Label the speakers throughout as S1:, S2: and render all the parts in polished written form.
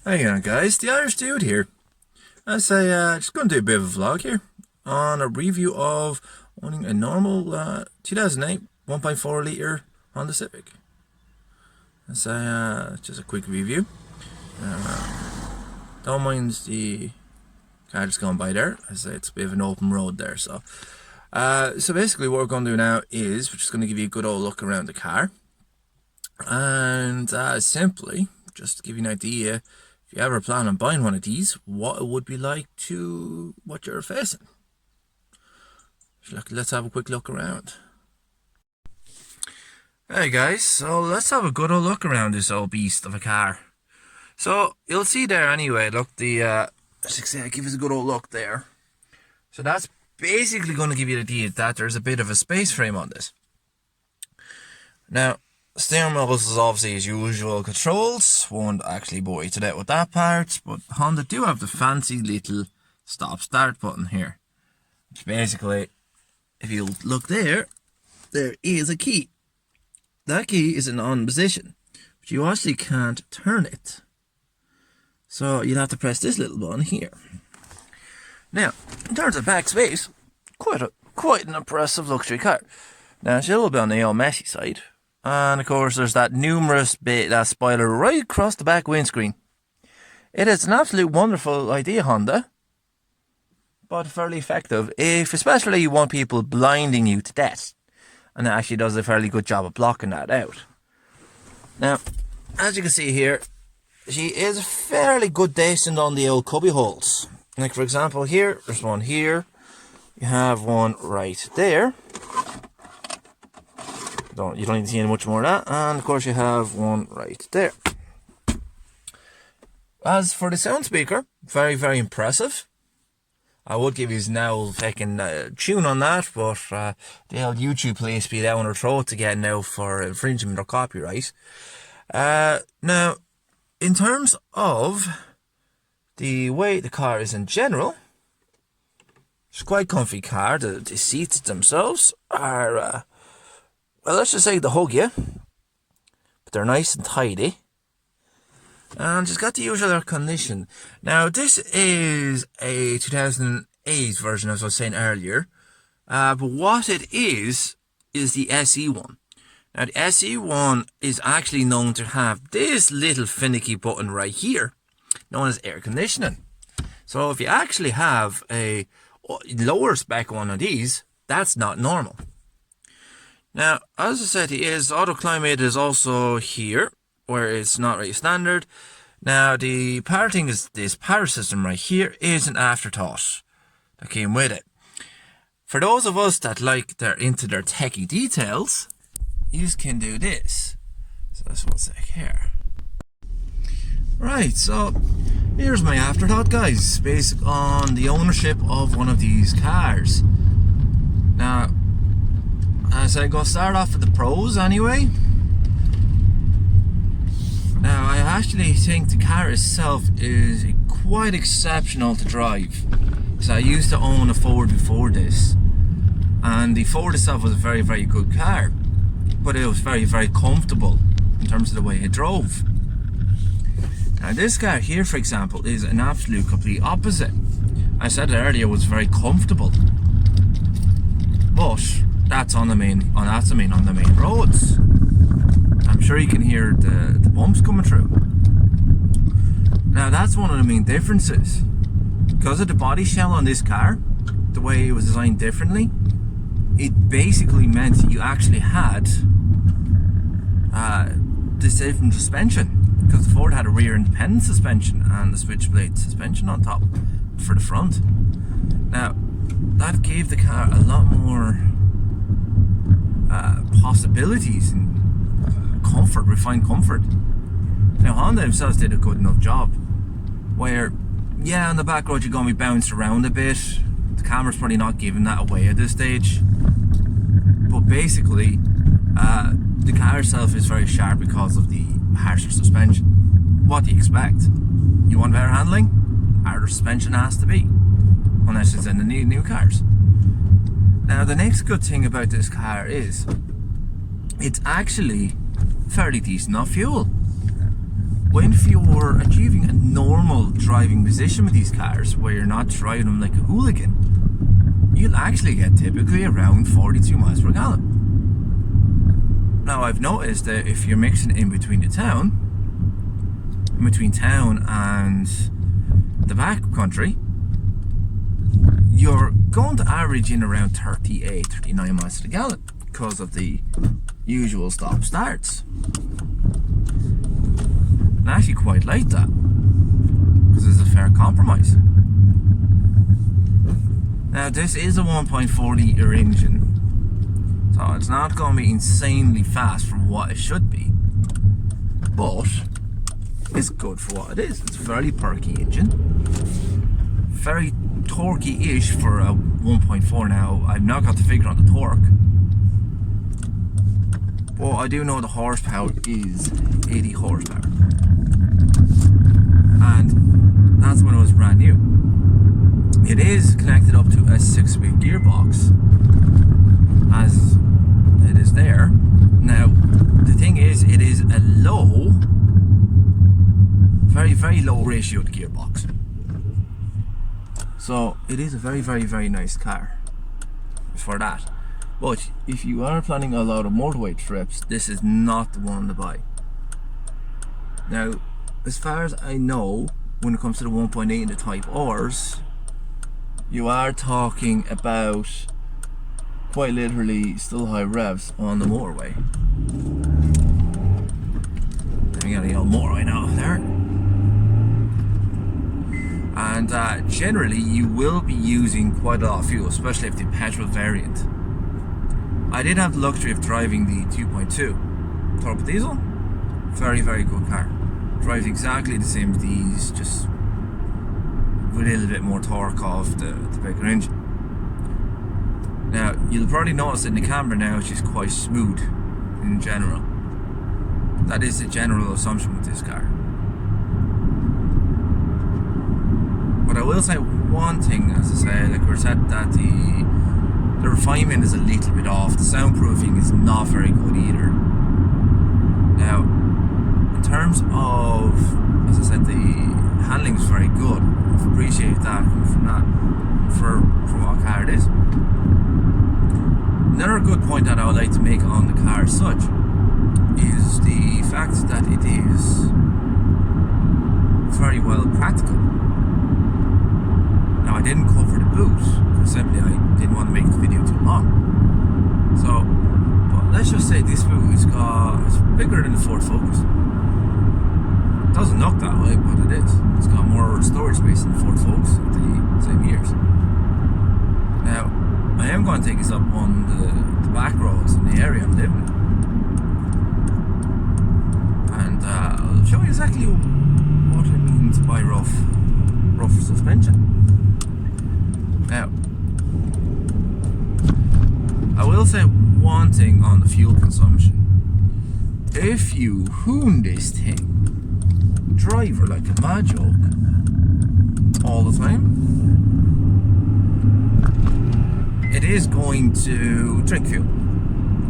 S1: How you going, guys? The Irish Dude here. As I just going to do a bit of a vlog here on a review of owning a normal 2008 1.4 litre Honda Civic. As just a quick review. Don't mind the car just going by there. As it's a bit of an open road there. So basically, what we're going to do now is we're just going to give you a good old look around the car, and simply just to give you an idea. If you ever plan on buying one of these, what it would be like to what you're facing. Let's have a quick look around. Hey guys, so let's have a good old look around this old beast of a car. So you'll see there anyway, look, the as I say, give us a good old look there. So that's basically going to give you the idea that there's a bit of a space frame on this. Now, steering wheel is obviously as usual controls. Won't actually bore you to death with that part, but Honda do have the fancy little stop start button here, which basically, if you look there is a key. That key is in on position, but you actually can't turn it, so you'll have to press this little button here. Now, in terms of back space, quite an impressive luxury car. Now it's a little bit on the old messy side. And of course there's that numerous bit, that spoiler right across the back windscreen. It is an absolute wonderful idea, Honda, but fairly effective if especially you want people blinding you to death, and it actually does a fairly good job of blocking that out. Now, as you can see here, she is fairly good decent on the old cubby holes. Like for example here, there's one here, you have one right there. You don't need to see any much more of that, and of course you have one right there. As for the sound speaker, very impressive. I would give you now fucking tune on that, but the old YouTube police be down our throat again now for infringement or copyright. Now, in terms of the way the car is in general, it's quite comfy car. The seats themselves are well, let's just say they hug you, but they're nice and tidy, and it's got the usual air condition. Now this is a 2008 version, as I was saying earlier, but what it is the SE one. Now the SE one is actually known to have this little finicky button right here, known as air conditioning. So if you actually have a lower spec one of these, that's not normal. Now, as I said, auto climate is also here, where it's not really standard. Now, the power thing is this power system right here is an afterthought that came with it. For those of us that they're into their techie details, you can do this. So that's one sec here. Right, so here's my afterthought, guys, based on the ownership of one of these cars. Now, as I go start off with the pros anyway. Now I actually think the car itself is quite exceptional to drive. So I used to own a Ford before this, and the Ford itself was a very good car, but it was very comfortable in terms of the way it drove. Now this car here, for example, is an absolute complete opposite. I said it earlier, it was very comfortable, but that's on the main roads. I'm sure you can hear the bumps coming through. Now that's one of the main differences. Because of the body shell on this car, the way it was designed differently, it basically meant you actually had this different suspension. Because the Ford had a rear independent suspension and the switchblade suspension on top for the front. Now that gave the car a lot more possibilities and comfort, refined comfort. Now Honda themselves did a good enough job where, yeah, on the back road you're going to be bounced around a bit. The camera's probably not giving that away at this stage, but basically the car itself is very sharp because of the harsher suspension. What do you expect? You want better handling? Harder suspension has to be, unless it's in the new cars. Now the next good thing about this car is it's actually fairly decent on fuel. when you're achieving a normal driving position with these cars, where you're not driving them like a hooligan, you'll actually get typically around 42 miles per gallon. Now, I've noticed that if you're mixing in between town and the back country, you're going to average in around 38, 39 miles to the gallon because of the usual stop starts. And I actually quite like that because it's a fair compromise. Now, this is a 1.4 litre engine, so it's not going to be insanely fast for what it should be, but it's good for what it is. It's a very perky engine, very torquey-ish for a 1.4. Now, I've not got the figure on the torque, but I do know the horsepower is 80 horsepower, and that's when it was brand new. It is connected up to a 6-speed gearbox, as it is there. Now, the thing is, it is a low, very, very low ratio to gearbox. So, it is a very, very, very nice car for that. But if you are planning a lot of motorway trips, this is not the one to buy. Now, as far as I know, when it comes to the 1.8 and the Type R's, you are talking about quite literally still high revs on the motorway. We got a old motorway now there. And generally you will be using quite a lot of fuel, especially if the petrol variant. I did have the luxury of driving the 2.2 turbo diesel. Very, very good car. Drives exactly the same as these, just with a little bit more torque of the bigger engine. Now, you'll probably notice in the camera now it's just quite smooth in general. That is the general assumption with this car. But I will say one thing, as I say, like we said, that the refinement is a little bit off. The soundproofing is not very good either. Now, in terms of, as I said, the handling is very good. I appreciate that from that, for what car it is. Another good point that I would like to make on the car as such is the fact that it is very well practical. Now, I didn't cover the boot because simply I didn't want to make the video too long. So, but let's just say this boot it's bigger than the Ford Focus. It doesn't look that way, but it is. It's got more storage space than the Ford Focus at the same years. Now, I am going to take us up on the back roads in the area I'm living in. And I'll show you exactly what it means by rough suspension. Now, I will say one thing on the fuel consumption. If you hoon this thing, drive her like a mad joke all the time, it is going to drink fuel,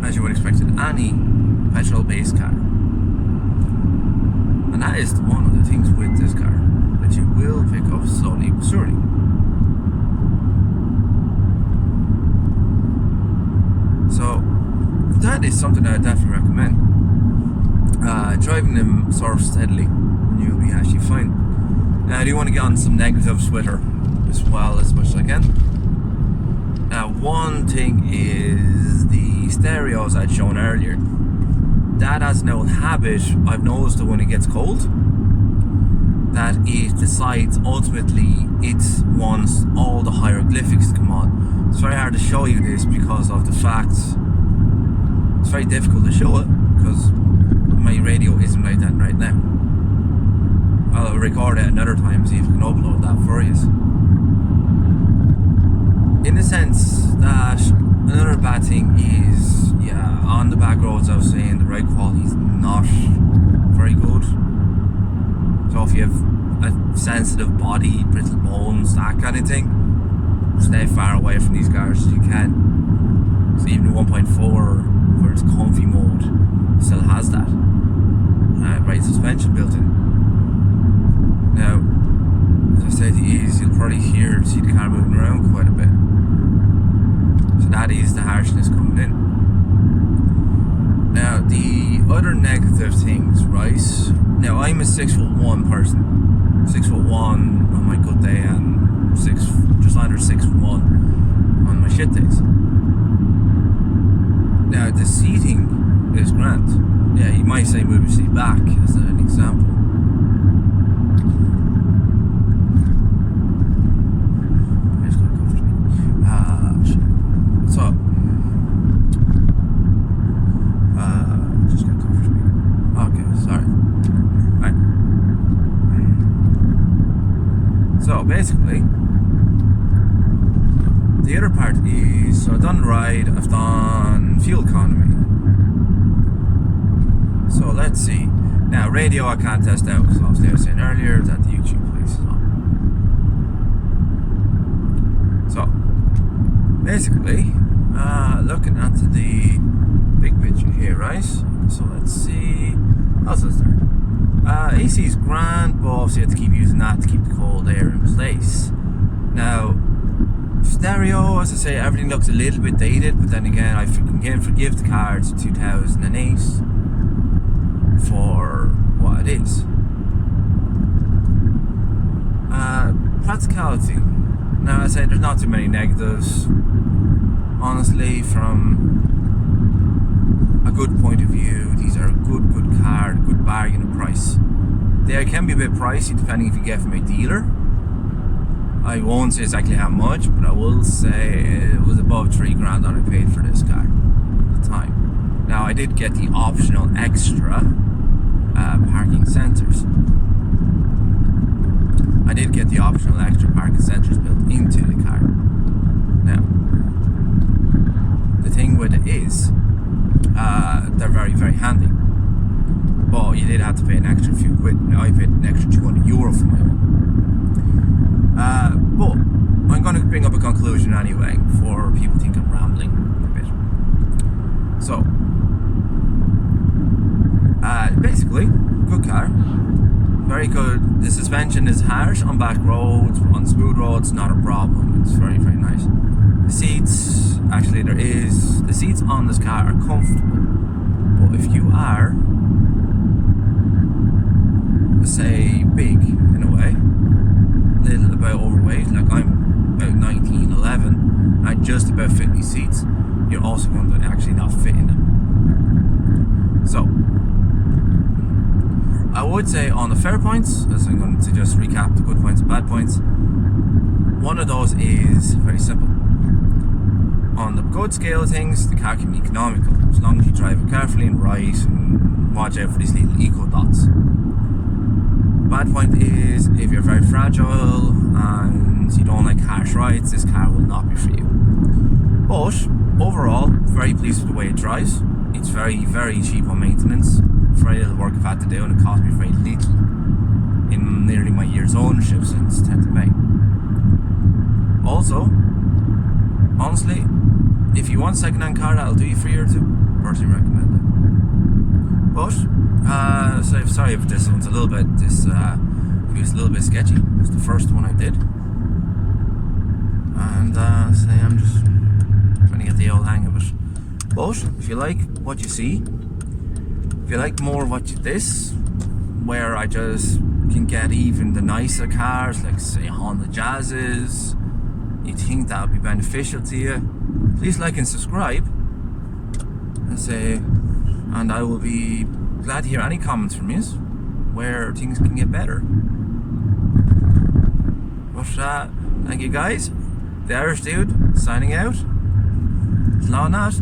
S1: as you would expect in any petrol-based car. And that is one of the things with this car, that you will pick up slowly but surely. So, that is something that I definitely recommend. Driving them sort of steadily, and you'll be actually fine. Now, I do want to get on some negatives with her as well, as much as I can. Now, one thing is the stereos I'd shown earlier. That has an old habit, I've noticed that when it gets cold, that it decides ultimately it wants all the hieroglyphics to come on. It's very hard to show you this because of the fact it's very difficult to show it because my radio isn't like that right now. I'll record it another time, see if I can upload that for you. In the sense that another bad thing is, yeah, on the back roads I was saying the ride quality is not very good. So if you have a sensitive body, brittle bones, that kind of thing, stay far away from these cars as you can. So even the 1.4, where it's comfy mode, still has that right suspension built in. probably hear, see the car moving around quite a bit. So that is the harshness coming in. Now the other negative things, right? Now I'm a 6'1" person, 6'1" on my good day, and just under 6'1" on my shit days. Now the seating is grand. Yeah, you might say move your seat back as an example. Just got coffee speaker. Okay, sorry. Right. So basically, the other part is, so I've done ride, I've done fuel economy. So let's see. Now radio I can't test out because obviously I was saying earlier that the YouTube place is on. So basically, looking at the big picture here, right? So let's see. How's this there? AC is grand, but obviously you have to keep using that to keep the cold air in place. Now, stereo, as I say, everything looks a little bit dated, but then again, I can forgive the car. It's 2008 for what it is. Practicality. Now, as I say, there's not too many negatives. Honestly, from a good point of view, these are a good car, a good bargain of price. They can be a bit pricey depending if you get from a dealer. I won't say exactly how much, but I will say it was above $3,000 that I paid for this car at the time. Now I did get the optional extra parking sensors. I did get the optional extra parking sensors built into the car. Now, the thing with it is, they're very handy. But you did have to pay an extra few quid. Now I paid an extra €200 for my own. But I'm going to bring up a conclusion anyway, for people think I'm rambling a bit. So, basically, good car, very good. The suspension is harsh on back roads, on smooth roads, not a problem. It's very nice. The seats, actually the seats on this car are comfortable. But if you are, say, big in a way, little about overweight, like I'm about 19, 11, and just about fit these seats, you're also going to actually not fit in them. So, I would say on the fair points, as I'm going to just recap the good points and bad points, one of those is very simple. On the good scale of things, the car can be economical, as long as you drive it carefully and right and watch out for these little eco dots. Bad point is, if you're very fragile and you don't like harsh rides, this car will not be for you. But overall, very pleased with the way it drives. It's very cheap on maintenance. Very little work I've had to do, and it cost me very little in nearly my year's ownership since 10th of May. Also, honestly, if you want a second-hand car that'll do you for a year or two, personally recommend it. But so sorry if this one's a little bit feels a little bit sketchy. It's the first one I did, and say I'm just trying to get the old hang of it. But if you like what you see, if you like more of this, where I just can get even the nicer cars, like say Honda Jazzes, you think that would be beneficial to you, please like and subscribe. And I will be glad to hear any comments from you where things can get better. But thank you guys. The Irish Dude signing out. Slán out.